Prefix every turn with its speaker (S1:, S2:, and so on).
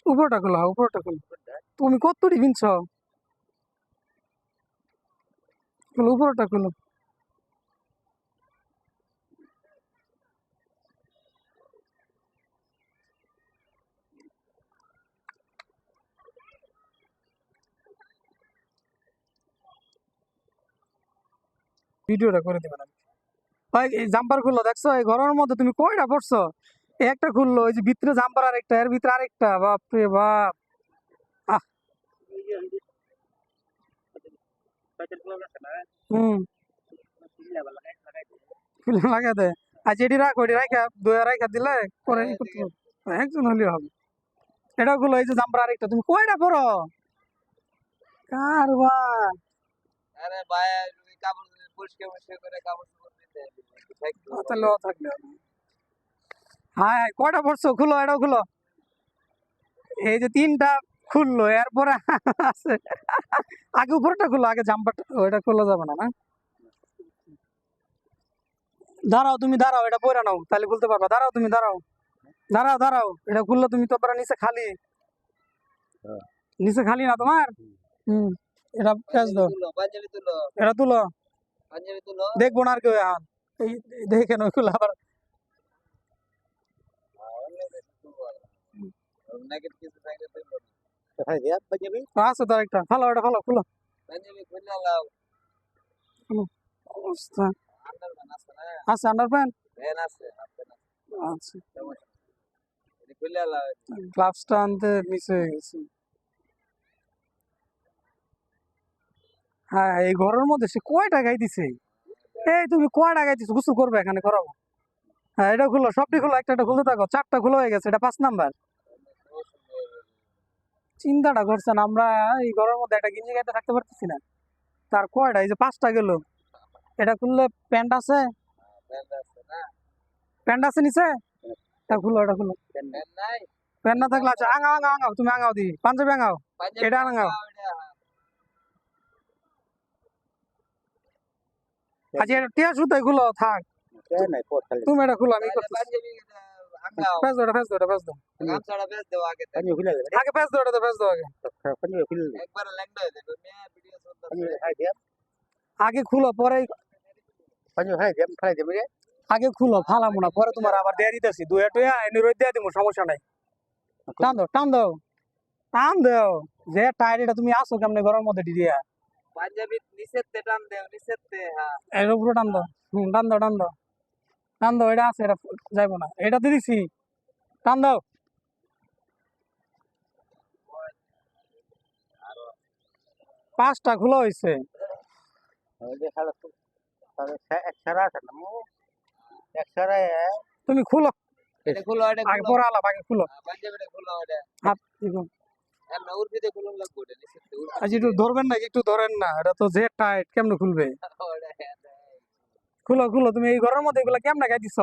S1: উপরটা খোলা, উপরটা খোলা। তুমি কতটি কিনছ? খোলো, উপরটা খোলো। ভিডিওটা করে দেবেন। ভাই এই জাম্পার খুললো, দেখছো এই ঘরের মধ্যে তুমি কয়টা পড়ছো? একটা খুললো, ওই যে ভিতরে জাম্পার আরেকটা, এর ভিতরে আরেকটা, বাপ রে বাপ। আহ হুম, খুলে লাগা দেয়। আচ্ছা এটি রাখো, এটি রাখা দইয়া রাখা দিলে পরে ই করতে পারবো। একজন হলেও হবে। এটা খুললো, এই যে জাম্পার আরেকটা, তুমি কয়টা পড়ো? কারবার।
S2: আরে ভাই তুমি কাপড় পরিষ্কার করে কাপড় চোপড় দিতে
S1: তাহলে ও থাকলে হবে। হ্যাঁ হ্যাঁ, কয়টা পড়ছো? খুলো, এটাও খুলো। এই যে তিনটা খুললো, এরপরে আছে। আগে উপরটা খুলো, আগে জাম্পারটা, ওইটা খোলা যাবে না না? দাঁড়াও, তুমি দাঁড়াও, এটা পরে নাও, তাহলে খুলতে পারবা। দাঁড়াও, তুমি দাঁড়াও, দাঁড়াও, দাঁড়াও, এটা খুললো তুমি তো পরে নিচে খালি। নিচে খালি না তোমার? হুম, এটা প্যাচ দাও,
S2: পাঞ্জাবি তুলো
S1: এটা তুলো।
S2: পাঞ্জাবি তুলো
S1: দেখবো না আর কেউ এখন। এই দেখে নয় খুলে আবার।
S2: নেগেট কিছু থাকলে তুলো
S1: আছে তো একটা, ভালো, এটা ভালো, খুলো।
S2: পাঞ্জাবি খুলে লাও
S1: খুলো। অবস্থা
S2: আন্ডার ম্যান আছে না
S1: আছে, আন্ডার প্যান্ট
S2: ভ্যান আছে হাফ
S1: আছে।
S2: এটি খুলে লাও
S1: গ্লাভসটা আনতে নিচে হয়ে গেছে। হ্যাঁ, এই ঘরের মধ্যে সে কয় টাকাই দিছে? এই তুমি কয় টাকাই দিছো? গোসল করবে এখানে, করাবো। হ্যাঁ, এটা খুলো, সবটি খুলো, একটা একটা খুলতে থাকো। চারটা খুলো হয়ে গেছে, এটা 5 নাম্বার। চিন্তাটা করছেন, আমরা এই ঘরের মধ্যে একটা গেঞ্জি গাইতে থাকতে পারতেছি না। তার কয়টা, এই যে 5টা গেল। এটা খুললে প্যান্ট আছে?
S2: ভ্যান আছে না
S1: প্যান্ট আছে নিচে? এটা খুলো, এটা খুলো।
S2: ভ্যান নাই
S1: প্যান্ট না থাকলে আচ্ছা, আঙাও, আঙাও, আঙাও, তুমি আঙাও দি, পাঞ্জাবি আঙাও,
S2: পাঞ্জাবি
S1: এটা আঙাও। আচ্ছা, এটা টিয়া সুতাই খুলো, থাক। তুমি এটা খুলো, আমি করতেছি।
S2: পাঞ্জাবি আঙ্গাও
S1: ফেস দাও, এটা ফেস দাও, এটা ফেস দাও।
S2: গামছাড়া বেচ দেও আগে
S1: আগে ফেস দাও, এটা ফেস দাও আগে।
S2: একবার ল্যাংড়া হয়ে যাবে মেয়ে ভিডিও চলতেছে
S1: আগে খুলো, পরে আগে খুলো, ফালামো না, পরে তোমার আবার দেয়া দিতেছি। দুয়া টুয়া এনে রোদ দেয়া দিব, সমস্যা নাই। টান দাও, টান দাও, টান দাও। যে টায়ার, এটা তুমি আসো কেমনে ঘরের মধ্যে দিয়া?
S2: পাঞ্জাবি নিচেতে টান দেও নিচেতে হ্যাঁ
S1: এর উপরে টান দাও। টান দাও, টান দাও, টান দাও, এটা আছে, এটা যাইবো না, এটাতে দিছি। টান দাও। পাঁচটা খোলা হয়েছে। তুমি খুলো,
S2: এটা খুলো এটা
S1: আগে
S2: খুলো
S1: পরে আলাপ, আগে খুলো।
S2: পাঞ্জাবিটা খুলো এটা
S1: হাত দিবো।
S2: এমন উর্ফিতে খুলুন লাগবে এটা নিচেতে
S1: আজ একটু ধরবেন না, একটু ধরেন না, এটা তো যে টাইট, কেমনে খুলবে? খুলো, খুলো, তুমি এই ঘরের মধ্যে এগুলা কেমনে গাই দিছ?